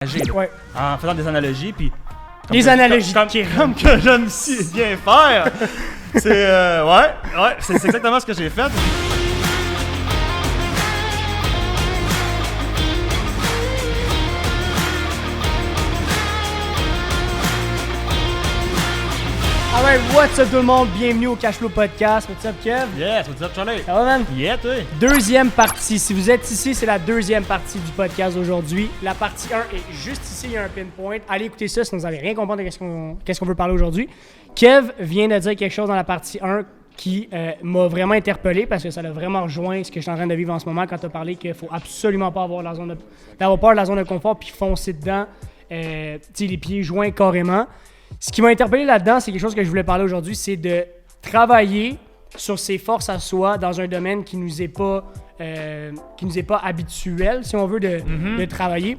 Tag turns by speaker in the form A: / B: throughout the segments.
A: Ouais.
B: En faisant des analogies, puis...
A: Les analogies
B: comme que j'aime si bien faire. C'est... ouais, c'est exactement ce que j'ai fait.
A: Alright, what's up tout le monde? Bienvenue au Cashflow Podcast. What's up, Kev?
B: Yes, what's up, Charlie?
A: Ça va, man?
B: Yeah, toi?
A: Deuxième partie. Si vous êtes ici, c'est la deuxième partie du podcast d'aujourd'hui. La partie 1 est juste ici, il y a un pinpoint. Allez écouter ça, sinon vous n'allez rien comprendre de qu'est-ce qu'on veut parler aujourd'hui. Kev vient de dire quelque chose dans la partie 1 qui m'a vraiment interpellé parce que ça a vraiment rejoint ce que je suis en train de vivre en ce moment quand tu as parlé qu'il ne faut absolument pas avoir d'avoir peur de la zone de confort puis foncer dedans, les pieds joints carrément. Ce qui m'a interpellé là-dedans, c'est quelque chose que je voulais parler aujourd'hui, c'est de travailler sur ses forces à soi dans un domaine qui nous est pas habituel, si on veut, de travailler.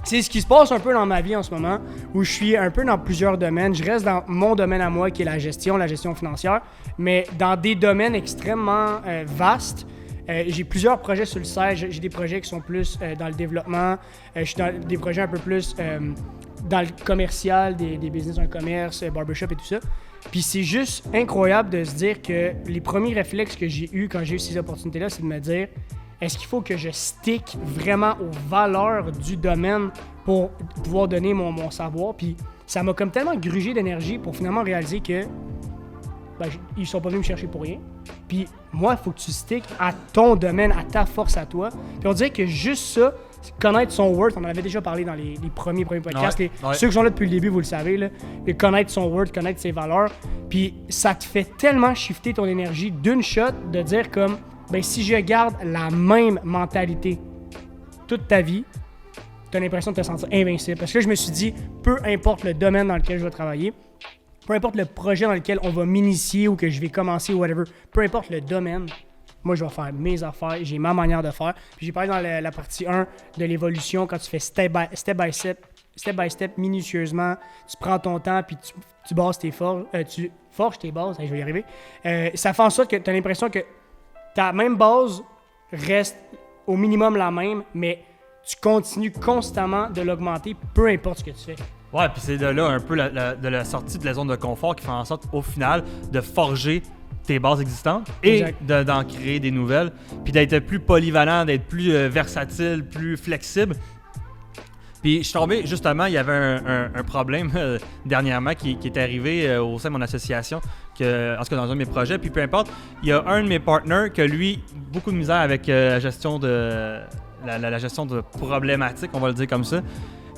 A: C'est ce qui se passe un peu dans ma vie en ce moment, où je suis un peu dans plusieurs domaines. Je reste dans mon domaine à moi, qui est la gestion financière, mais dans des domaines extrêmement vastes. J'ai plusieurs projets sur le site. J'ai des projets qui sont plus dans le développement. Je suis dans des projets un peu plus dans le commercial, des business en commerce, barbershop et tout ça. Puis c'est juste incroyable de se dire que les premiers réflexes que j'ai eus quand j'ai eu ces opportunités-là, c'est de me dire est-ce qu'il faut que je stick vraiment aux valeurs du domaine pour pouvoir donner mon savoir? Puis ça m'a comme tellement grugé d'énergie pour finalement réaliser que ils sont pas venus me chercher pour rien. Puis moi, il faut que tu stick à ton domaine, à ta force à toi. Puis on dirait que juste ça, connaître son worth, on en avait déjà parlé dans les premiers podcasts. Ouais. Ceux qui sont là depuis le début, vous le savez, là, et connaître son worth, connaître ses valeurs. Puis ça te fait tellement shifter ton énergie d'une shot de dire comme, si je garde la même mentalité toute ta vie, tu as l'impression de te sentir invincible. Parce que là, je me suis dit, peu importe le domaine dans lequel je vais travailler, peu importe le projet dans lequel on va m'initier ou que je vais commencer ou whatever, peu importe le domaine, moi, je vais faire mes affaires, j'ai ma manière de faire. Puis j'ai parlé dans la partie 1 de l'évolution, quand tu fais step by step, minutieusement, tu prends ton temps, puis tu bases tes forges, tu forges tes bases, je vais y arriver. Ça fait en sorte que tu as l'impression que ta même base reste au minimum la même, mais tu continues constamment de l'augmenter, peu importe ce que tu fais.
B: Ouais, puis c'est de là un peu de la sortie de la zone de confort qui fait en sorte, au final, de forger tes bases existantes et d'en créer des nouvelles, puis d'être plus polyvalent, d'être plus versatile, plus flexible. Puis je suis tombé, justement, il y avait un problème dernièrement qui est arrivé au sein de mon association, en tout cas dans un de mes projets, puis peu importe, il y a un de mes partners qui a, lui, beaucoup de misère avec la gestion de la gestion de problématiques, on va le dire comme ça.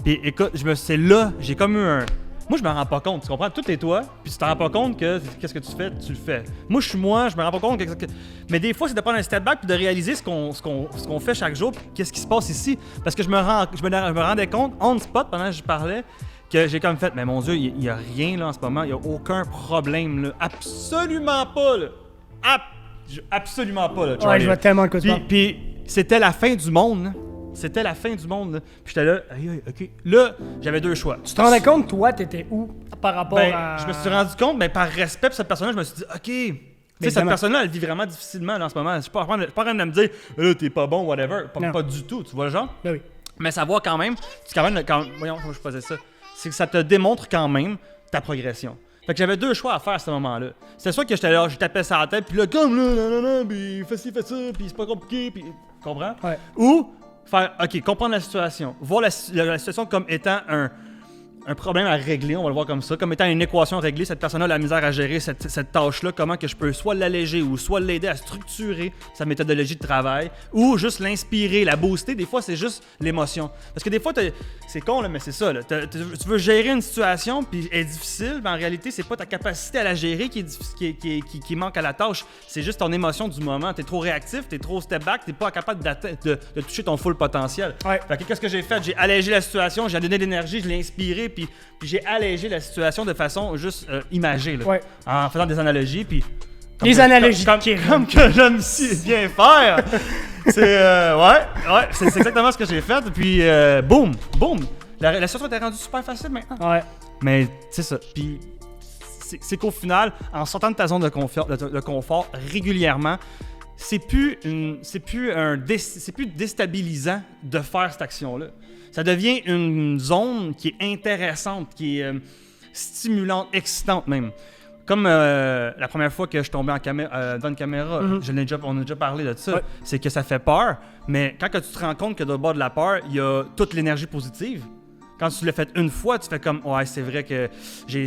B: Puis écoute, c'est là, j'ai comme eu un... Moi, je me rends pas compte, tu comprends? Tout est toi, puis tu te rends pas compte que qu'est-ce que tu fais, tu le fais. Moi, je suis moi, je me rends pas compte que... Mais des fois, c'est de prendre un step back puis de réaliser ce qu'on fait chaque jour, puis qu'est-ce qui se passe ici. Parce que je me rendais compte, on spot, pendant que je parlais, que j'ai comme fait, mais mon Dieu, il y a rien là en ce moment, il y a aucun problème là. Absolument pas, là. Absolument pas, là, Charlie.
A: Ouais, je vois tellement le coup de parle.
B: Puis c'était la fin du monde, là. C'était la fin du monde, là. Puis j'étais là, OK. Là, j'avais deux choix.
A: Tu te rendais compte, toi, t'étais où par rapport à...
B: Je me suis rendu compte, mais par respect pour cette personne-là, je me suis dit, OK. Tu sais, cette personne-là, elle vit vraiment difficilement là, en ce moment. Je suis pas en train de me dire, t'es pas bon, whatever. Pas du tout, tu vois le genre?
A: Ben oui.
B: Mais savoir quand même, voyons comment je faisais ça. C'est que ça te démontre quand même ta progression. Fait que j'avais deux choix à faire à ce moment-là. C'était soit que j'étais là, je tapais ça à la tête, puis là, comme là, non, puis fais ci, fais ça, puis c'est pas compliqué, puis. Tu comprends?
A: Ouais.
B: Ou faire, OK, comprendre la situation. Voir la situation comme étant un problème à régler, on va le voir comme ça, comme étant une équation à régler. Cette personne-là a la misère à gérer cette tâche-là, comment que je peux soit l'alléger ou soit l'aider à structurer sa méthodologie de travail, ou juste l'inspirer, la booster. Des fois, c'est juste l'émotion. Parce que des fois, c'est con, là, mais c'est ça. Là. Tu veux gérer une situation, puis elle est difficile, mais en réalité, c'est pas ta capacité à la gérer qui manque à la tâche. C'est juste ton émotion du moment. T'es trop réactif, t'es trop step back, t'es pas capable de toucher ton full potentiel.
A: Ouais.
B: Fait que qu'est-ce que j'ai fait? J'ai allégé la situation, j'ai donné de l'énergie, je l'ai inspiré, puis j'ai allégé la situation de façon juste imagée, là, en faisant des analogies, puis...
A: Les analogies
B: comme que j'aime si bien faire. C'est c'est exactement ce que j'ai fait, puis boum, la situation était rendue super facile maintenant.
A: Ouais.
B: Mais c'est ça, puis c'est qu'au final, en sortant de ta zone de confort régulièrement, c'est plus déstabilisant de faire cette action-là. Ça devient une zone qui est intéressante, qui est stimulante, excitante même. Comme la première fois que je tombais devant une caméra, on a déjà parlé de ça, c'est que ça fait peur, mais quand tu te rends compte que de bord de la peur, il y a toute l'énergie positive. Quand tu l'as fait une fois, tu fais comme « Ouais, c'est vrai que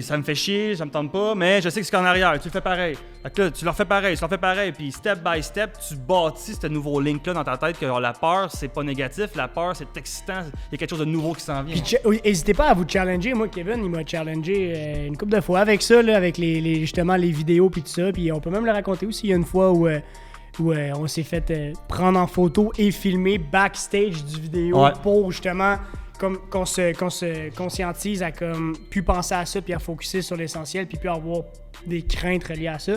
B: ça me fait chier, ça me tente pas, mais je sais que c'est qu'en arrière, tu le fais pareil. » Fait que là, tu leur fais pareil, puis step by step, tu bâtis ce nouveau link-là dans ta tête que la peur, c'est pas négatif, la peur, c'est excitant, il y a quelque chose de nouveau qui s'en vient.
A: Puis n'hésitez pas à vous challenger. Moi, Kevin, il m'a challengé une couple de fois avec ça, là, avec justement les vidéos puis tout ça, puis on peut même le raconter aussi. Il y a une fois où on s'est fait prendre en photo et filmer backstage du vidéo pour justement... Comme qu'on se conscientise à comme plus penser à ça puis à focusser sur l'essentiel puis plus avoir des craintes reliées à ça.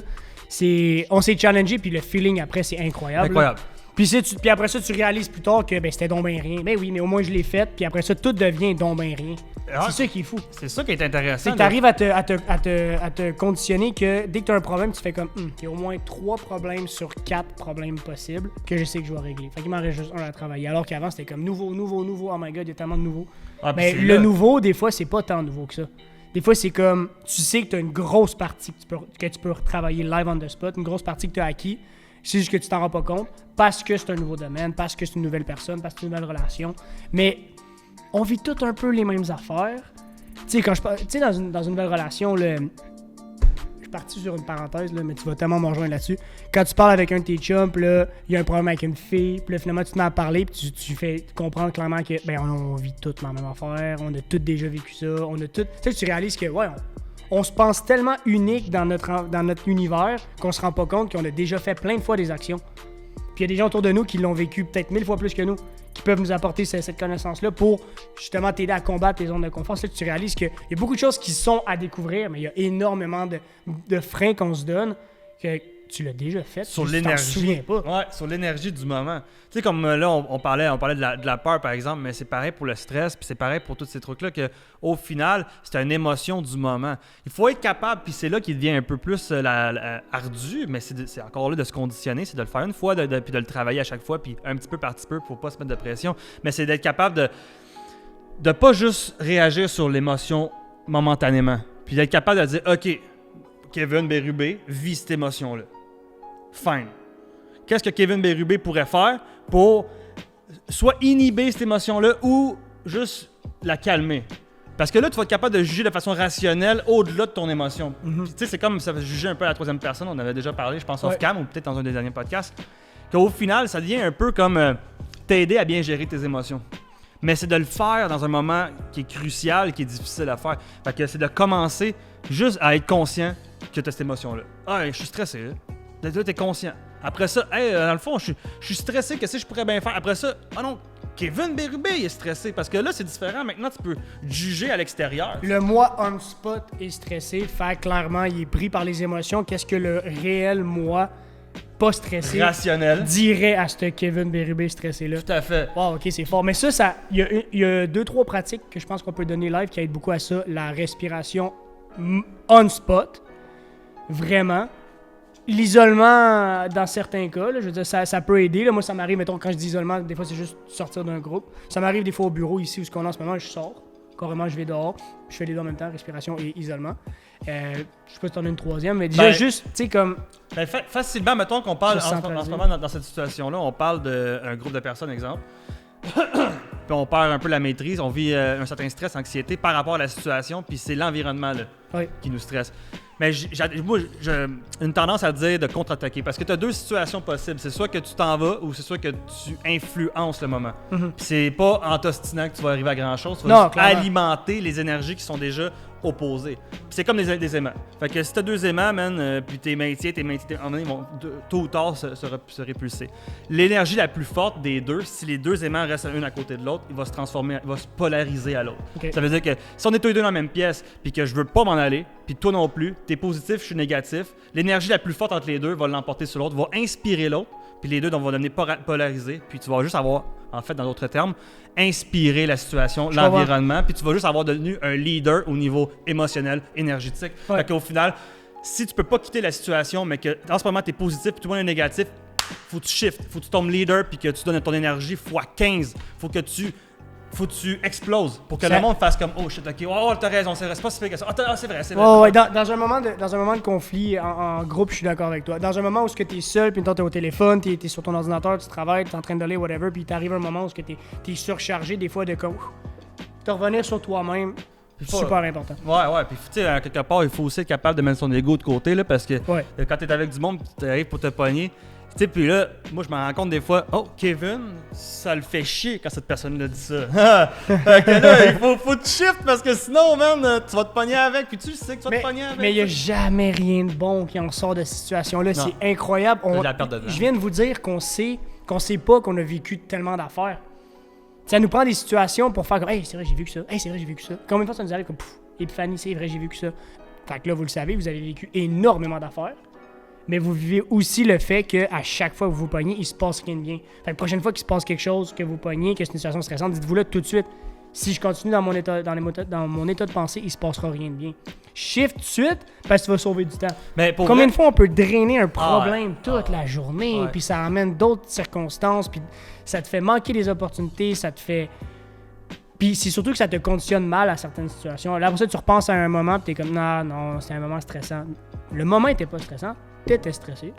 A: On s'est challengé puis le feeling après c'est incroyable. Puis après ça tu réalises plus tard que c'était donc ben rien. Ben oui, mais au moins je l'ai fait puis après ça tout devient donc ben rien. C'est ça qui est fou.
B: C'est ça qui est intéressant.
A: C'est que t'arrives à te conditionner que dès que t'as un problème, tu fais comme il y a au moins 3 problèmes sur 4 problèmes possibles que je sais que je vais régler. Fait qu'il m'en reste juste un à travailler. Alors qu'avant, c'était comme nouveau. Oh my god, il y a tellement de nouveaux. Mais le nouveau, des fois, c'est pas tant nouveau que ça. Des fois, c'est comme tu sais que t'as une grosse partie que tu peux retravailler live on the spot, une grosse partie que t'as acquis. C'est juste que tu t'en rends pas compte parce que c'est un nouveau domaine, parce que c'est une nouvelle personne, parce que c'est une nouvelle relation. Mais on vit tous un peu les mêmes affaires. Tu sais, dans une nouvelle relation, je suis parti sur une parenthèse, là, mais tu vas tellement me rejoindre là-dessus. Quand tu parles avec un de tes chums, là, il y a un problème avec une fille, puis là, finalement, tu t'en as parlé, puis tu fais comprendre clairement que, on vit tous la même affaire, on a tous déjà vécu ça, on a tous... Tu sais, tu réalises que, on se pense tellement unique dans notre univers qu'on se rend pas compte qu'on a déjà fait plein de fois des actions. Puis il y a des gens autour de nous qui l'ont vécu peut-être 1000 fois plus que nous, qui peuvent nous apporter cette connaissance-là pour justement t'aider à combattre les zones de confort. C'est là que tu réalises qu'il y a beaucoup de choses qui sont à découvrir, mais il y a énormément de freins qu'on se donne que tu l'as déjà fait,
B: sur
A: tu t'en souviens pas.
B: Ouais, sur l'énergie du moment. Tu sais, comme là, on parlait de la peur, par exemple, mais c'est pareil pour le stress, puis c'est pareil pour tous ces trucs-là, qu'au final, c'est une émotion du moment. Il faut être capable, puis c'est là qu'il devient un peu plus ardu, mais c'est encore là de se conditionner, c'est de le faire une fois, puis de le travailler à chaque fois, puis un petit peu par petit peu, faut pas se mettre de pression, mais c'est d'être capable de pas juste réagir sur l'émotion momentanément, puis d'être capable de dire « OK, Kevin Bérubé vit cette émotion-là. Fine. Qu'est-ce que Kevin Bérubé pourrait faire pour soit inhiber cette émotion-là ou juste la calmer? Parce que là, tu vas être capable de juger de façon rationnelle au-delà de ton émotion. Tu sais, c'est comme ça, juger un peu à la troisième personne. On avait déjà parlé, je pense, off-cam ou peut-être dans un des derniers podcasts. Qu'au final, ça devient un peu comme t'aider à bien gérer tes émotions. Mais c'est de le faire dans un moment qui est crucial, qui est difficile à faire. Fait que c'est de commencer juste à être conscient que tu as cette émotion-là. Ah, je suis stressé, là. Là, t'es conscient. Après ça, dans le fond, je suis stressé, qu'est-ce que je pourrais bien faire? Après ça, non, Kevin Bérubé il est stressé. Parce que là, c'est différent. Maintenant, tu peux juger à l'extérieur.
A: Le moi on spot est stressé. Fait clairement, il est pris par les émotions. Qu'est-ce que le réel moi pas stressé
B: rationnel
A: dirait à ce Kevin Bérubé stressé-là?
B: Tout à fait.
A: Wow, ok, c'est fort. Mais ça il y a 2-3 pratiques que je pense qu'on peut donner live qui aident beaucoup à ça. La respiration on spot. Vraiment. L'isolement, dans certains cas, là, je veux dire, ça peut aider. Là. Moi, ça m'arrive, mettons, quand je dis isolement, des fois, c'est juste sortir d'un groupe. Ça m'arrive des fois au bureau, ici, où on est en ce moment, je sors. Carrément, je vais dehors. Je fais les deux en même temps, respiration et isolement. Je sais pas si t'en as une troisième, mais déjà, juste, tu sais, comme...
B: Facilement, mettons qu'on parle, en ce moment, dans cette situation-là, on parle d'un groupe de personnes, exemple. Puis on perd un peu la maîtrise, on vit un certain stress, anxiété par rapport à la situation, puis c'est l'environnement là, qui nous stresse. Mais moi, j'ai une tendance à dire de contre-attaquer parce que tu as 2 situations possibles. C'est soit que tu t'en vas ou c'est soit que tu influences le moment. Puis c'est pas en t'ostinant que tu vas arriver à grand-chose. Tu vas juste alimenter les énergies qui sont déjà opposées. Puis c'est comme des aimants. Fait que si tu as 2 aimants, man, puis tes maintien, ils vont tôt ou tard se répulser. L'énergie la plus forte des deux, si les 2 aimants restent l'un à côté de l'autre, il va se transformer, il va se polariser à l'autre. Okay. Ça veut dire que si on est tous les 2 dans la même pièce puis que je veux pas m'en aller, puis toi non plus, t'es positif, je suis négatif, l'énergie la plus forte entre les 2 va l'emporter sur l'autre, va inspirer l'autre, puis les 2 vont devenir polarisés, puis tu vas juste avoir, en fait, dans d'autres termes, inspirer la situation, l'environnement, puis tu vas juste avoir devenu un leader au niveau émotionnel, énergétique. Fait qu'au final, si tu peux pas quitter la situation, mais que en ce moment t'es positif, puis tout le monde est négatif, faut que tu shifts, faut que tu tombes leader, puis que tu donnes ton énergie x 15. Faut que tu faut que tu exploses pour que le monde fasse comme oh shit, ok, oh t'as raison, c'est vrai, c'est pas si pire que ça. C'est vrai, c'est vrai.
A: Ouais, dans un moment de conflit en groupe, je suis d'accord avec toi. Dans un moment où tu es seul, puis t'es au téléphone, t'es sur ton ordinateur, tu travailles, t'es en train de lire, whatever, puis t'arrives un moment où t'es surchargé des fois de comme te revenir sur toi-même. Super important.
B: Ouais, puis tu sais, quelque part, il faut aussi être capable de mettre son ego de côté, là, parce que quand t'es avec du monde, tu arrives pour te pogner. Tu sais, puis là, moi, je me rends compte des fois, oh, Kevin, ça le fait chier quand cette personne-là dit ça. Fait que là, il faut te shift parce que sinon, man, tu vas te pogner avec, puis tu sais que tu vas te pogner avec.
A: Mais il n'y a jamais rien de bon qui en sort de cette situation-là. C'est incroyable. Je viens de vous dire qu'on sait pas qu'on a vécu tellement d'affaires. Ça nous prend des situations pour faire comme hey, c'est vrai, j'ai vécu ça. Hey, c'est vrai, j'ai vécu ça. Combien de fois ça nous arrive comme épiphanie, c'est vrai, j'ai vécu ça. Fait que là, vous le savez, vous avez vécu énormément d'affaires. Mais vous vivez aussi le fait qu'à chaque fois que vous vous pognez, il se passe rien de bien. Fait que la prochaine fois qu'il se passe quelque chose, que vous pognez, que c'est une situation stressante, dites-vous là tout de suite. Si je continue dans mon état de pensée, il se passera rien de bien. Shift tout de suite parce que tu vas sauver du temps.
B: Mais pour
A: combien de fois on peut drainer un problème toute la journée, puis ça amène d'autres circonstances, puis ça te fait manquer des opportunités, ça te fait... Puis c'est surtout que ça te conditionne mal à certaines situations. Là, pour ça, tu repenses à un moment, puis t'es comme, non, c'est un moment stressant. Le moment était pas stressant, t'étais stressé.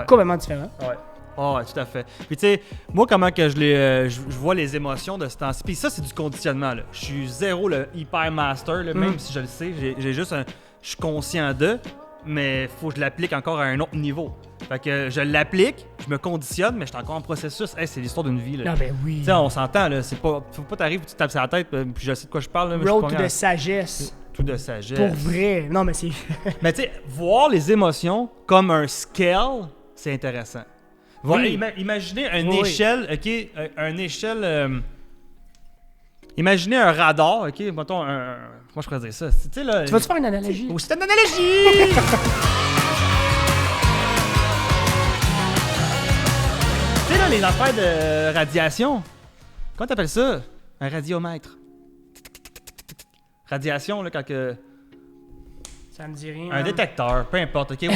A: Complètement différent.
B: Ouais, tout à fait. Puis tu sais, moi, comment que je vois les émotions de ce temps-ci. Puis ça, c'est du conditionnement, là. Je suis zéro le hyper master, là, même si je le sais. J'ai juste je suis conscient d'eux, mais faut que je l'applique encore à un autre niveau. Fait que je l'applique, je me conditionne, mais je suis encore en processus. Hey, c'est l'histoire d'une vie, là.
A: Ah ben oui.
B: Tu sais, on s'entend, là. C'est pas... Faut pas t'arriver, tu te tapes sur la tête, puis je sais de quoi je parle, là.
A: Road to de sagesse.
B: Tout de sagesse.
A: Pour vrai. Non, mais c'est...
B: Mais tu sais, voir les émotions comme un scale, c'est intéressant. Voilà, imaginez une échelle, ok, une échelle. Imaginez un radar, ok, mettons un. Comment je pourrais dire ça? Tu
A: vas te faire une analogie?
B: C'est une analogie! Tu sais là, les affaires de radiation. Comment t'appelles ça? Un radiomètre. Radiation, là, quand que.
A: Ça me dit rien.
B: Un détecteur, peu importe, ok?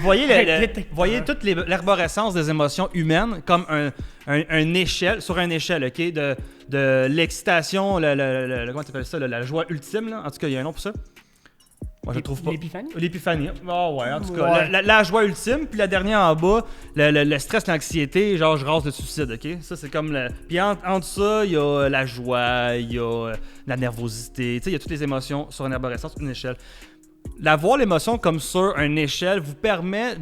B: Voyez toute l'arborescence des émotions humaines comme une échelle, sur une échelle, ok? De l'excitation, comment tu appelles ça? La joie ultime, là. En tout cas, il y a un nom pour ça. Moi, je trouve pas.
A: L'épiphanie?
B: L'épiphanie. Oh, ouais, en tout cas. La joie ultime, puis la dernière en bas, le stress, l'anxiété, genre je rase le suicide, ok? Ça, c'est comme le. Puis entre ça, il y a la joie, il y a la nervosité, tu sais, il y a toutes les émotions sur une arborescence, une échelle. Voir l'émotion comme sur une échelle vous permet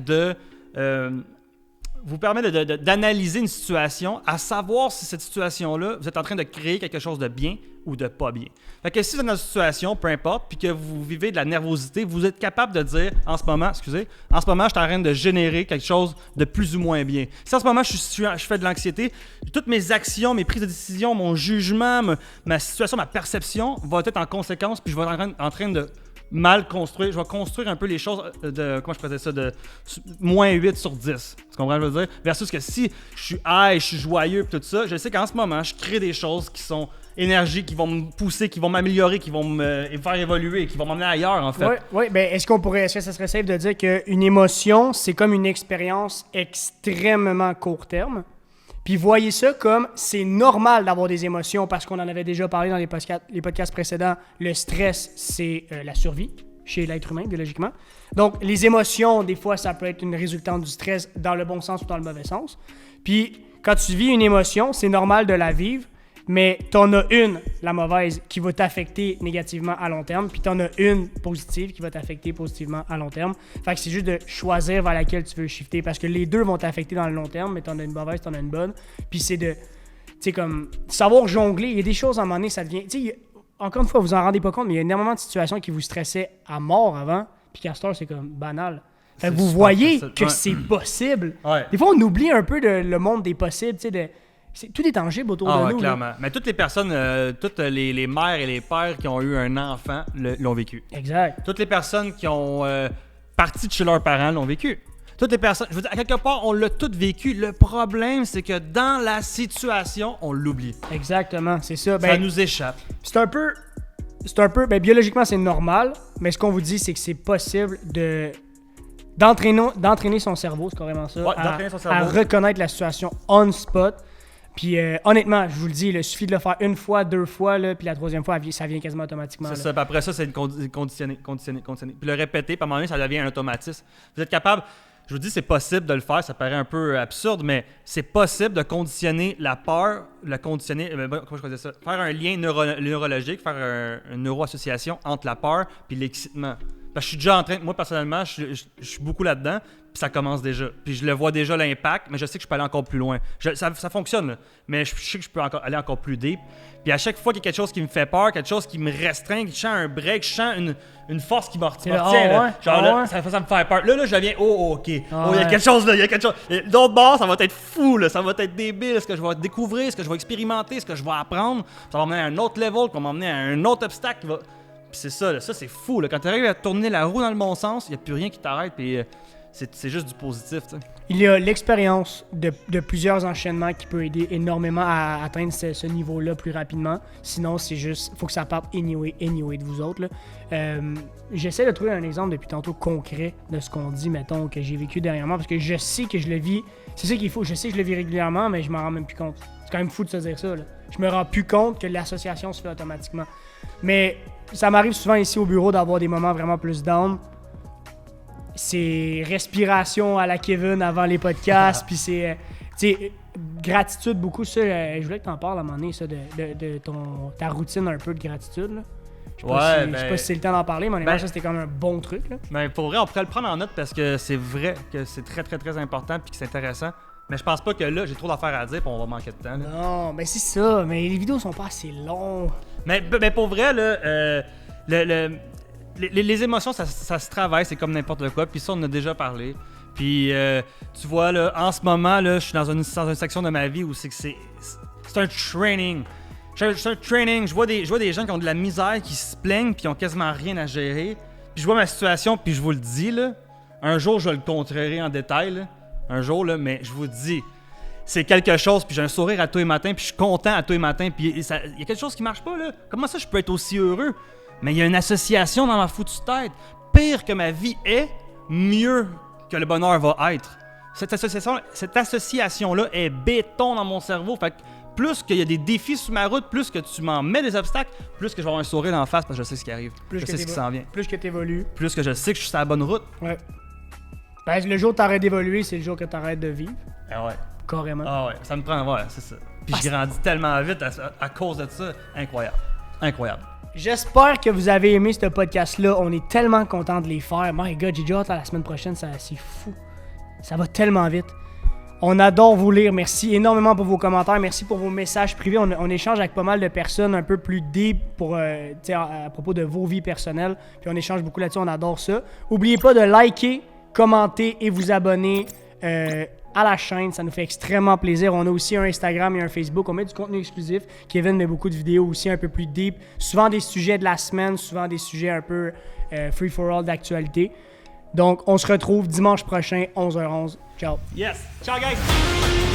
B: d'analyser une situation, à savoir si cette situation-là, vous êtes en train de créer quelque chose de bien ou de pas bien. Fait que si vous êtes dans une situation, peu importe, puis que vous vivez de la nervosité, vous êtes capable de dire, en ce moment, je suis en train de générer quelque chose de plus ou moins bien. Si en ce moment, je fais de l'anxiété, toutes mes actions, mes prises de décision, mon jugement, ma situation, ma perception vont être en conséquence, puis je vais être en train de mal construire. Je vais construire un peu les choses de, comment je faisais ça, de moins 8 sur 10. Tu comprends ce que je veux dire? Versus que si je suis high, je suis joyeux et tout ça, je sais qu'en ce moment, je crée des choses qui sont énergiques, qui vont me pousser, qui vont m'améliorer, qui vont me faire évoluer, qui vont m'emmener ailleurs, en fait.
A: Oui, ben est-ce que ça serait safe de dire qu'une émotion, c'est comme une expérience extrêmement court terme? Puis voyez ça comme c'est normal d'avoir des émotions parce qu'on en avait déjà parlé dans les podcasts précédents. Le stress, c'est la survie chez l'être humain, biologiquement. Donc, les émotions, des fois, ça peut être une résultante du stress dans le bon sens ou dans le mauvais sens. Puis, quand tu vis une émotion, c'est normal de la vivre, mais t'en as une, la mauvaise, qui va t'affecter négativement à long terme, puis t'en as une positive qui va t'affecter positivement à long terme. Fait que c'est juste de choisir vers laquelle tu veux shifter, parce que les deux vont t'affecter dans le long terme, mais t'en as une mauvaise, t'en as une bonne. Puis c'est de, tu sais, comme, savoir jongler. Il y a des choses à un moment donné, ça devient, tu sais, encore une fois, vous en rendez pas compte, mais il y a énormément de situations qui vous stressaient à mort avant, puis qu'à cette heure, c'est comme banal. Fait que vous voyez que c'est possible. Ouais. Des fois, on oublie un peu le monde des possibles, tu sais, tout est tangible autour de nous.
B: Clairement. Là. Mais toutes les personnes, toutes les mères et les pères qui ont eu un enfant l'ont vécu.
A: Exact.
B: Toutes les personnes qui ont parti de chez leurs parents l'ont vécu. Toutes les personnes, je veux dire, à quelque part, on l'a toutes vécu. Le problème, c'est que dans la situation, on l'oublie.
A: Exactement, c'est ça.
B: Ça nous échappe.
A: C'est un peu, biologiquement, c'est normal, mais ce qu'on vous dit, c'est que c'est possible d'entraîner son cerveau, c'est carrément ça,
B: ouais,
A: à reconnaître la situation on spot. Puis honnêtement, je vous le dis, il suffit de le faire une fois, 2 fois, là, puis la 3e fois, ça vient quasiment automatiquement.
B: C'est ça, puis après ça, c'est conditionner. Puis le répéter, puis à un moment donné, ça devient un automatisme. Vous êtes capable, je vous dis, c'est possible de le faire, ça paraît un peu absurde, mais c'est possible de conditionner la peur, comment je faisais ça? Faire un lien neurologique, faire une neuroassociation entre la peur et l'excitement. Parce que je suis déjà en train, moi personnellement, je suis beaucoup là-dedans, puis ça commence déjà. Puis je le vois déjà l'impact, mais je sais que je peux aller encore plus loin. Ça fonctionne, là, mais je sais que je peux aller encore plus deep. Puis à chaque fois qu'il y a quelque chose qui me fait peur, quelque chose qui me restreint, que je sens un break, je sens une force qui me retient. Ça me fait peur. Là, je deviens, ok. Il y a quelque chose là, il y a quelque chose. D'autre bord, ça va être fou, là, ça va être débile. Ce que je vais découvrir, ce que je vais expérimenter, ce que je vais apprendre, ça va m'amener à un autre level, qui va m'amener à un autre obstacle. Puis c'est ça, ça c'est fou. Là. Quand tu arrives à tourner la roue dans le bon sens, il n'y a plus rien qui t'arrête. Puis c'est juste du positif. T'sais.
A: Il y a l'expérience de plusieurs enchaînements qui peut aider énormément à atteindre ce niveau-là plus rapidement. Sinon, c'est juste, faut que ça parte anyway de vous autres. Là. J'essaie de trouver un exemple depuis tantôt concret de ce qu'on dit, mettons, que j'ai vécu dernièrement, parce que je sais que je le vis. C'est ça qu'il faut. Je sais que je le vis régulièrement, mais je m'en rends même plus compte. C'est quand même fou de se dire ça. Là. Je me rends plus compte que l'association se fait automatiquement. Mais ça m'arrive souvent ici au bureau d'avoir des moments vraiment plus down. C'est respiration à la Kevin avant les podcasts, puis c'est, tu sais, gratitude beaucoup. Ça, je voulais que t'en parles à un moment donné, ça, de ta routine un peu de gratitude. Là. Je sais pas si c'est le temps d'en parler, mais honnêtement, ça, c'était quand même un bon truc. Là.
B: Ben, pour vrai, on pourrait le prendre en note parce que c'est vrai que c'est très, très, très important puis que c'est intéressant. Mais je pense pas que là, j'ai trop d'affaires à dire puis on va manquer de temps. Là.
A: Non, mais c'est ça. Mais les vidéos sont pas assez longues.
B: Mais pour vrai, là, les émotions, ça se travaille, c'est comme n'importe quoi. Puis ça, on en a déjà parlé. Puis tu vois, là, en ce moment, là, je suis dans une section de ma vie où c'est un training. C'est un training. Je vois des gens qui ont de la misère, qui se plaignent puis qui ont quasiment rien à gérer. Puis je vois ma situation, puis je vous le dis, là, un jour, je le contrerai en détail. Là. Un jour, là, mais je vous dis, c'est quelque chose, puis j'ai un sourire à tous les matins, puis je suis content à tous les matins, puis il y a quelque chose qui marche pas, là. Comment ça, je peux être aussi heureux? Mais il y a une association dans ma foutue tête. Pire que ma vie est, mieux que le bonheur va être. Cette association-là est béton dans mon cerveau. Fait que plus qu'il y a des défis sur ma route, plus que tu m'en mets des obstacles, plus que je vais avoir un sourire dans la face parce que je sais ce qui arrive. Je sais ce qui s'en vient.
A: Plus que tu évolues.
B: Plus que je sais que je suis sur la bonne route.
A: Ouais. Ben, le jour où t'arrêtes d'évoluer, c'est le jour que t'arrêtes de vivre.
B: Ah ouais.
A: Carrément.
B: Ah ouais, ça me prend, ouais, c'est ça. Puis je grandis tellement vite à cause de ça. Incroyable. Incroyable.
A: J'espère que vous avez aimé ce podcast-là. On est tellement contents de les faire. My God, j'ai déjà hâte à la semaine prochaine. C'est fou. Ça va tellement vite. On adore vous lire. Merci énormément pour vos commentaires. Merci pour vos messages privés. On échange avec pas mal de personnes un peu plus deep à propos de vos vies personnelles. Puis on échange beaucoup là-dessus. On adore ça. N'oubliez pas de liker, commenter et vous abonner à la chaîne. Ça nous fait extrêmement plaisir. On a aussi un Instagram et un Facebook. On met du contenu exclusif. Kevin met beaucoup de vidéos aussi un peu plus deep. Souvent des sujets de la semaine, souvent des sujets un peu free for all d'actualité. Donc, on se retrouve dimanche prochain, 11h11. Ciao.
B: Yes. Ciao, guys.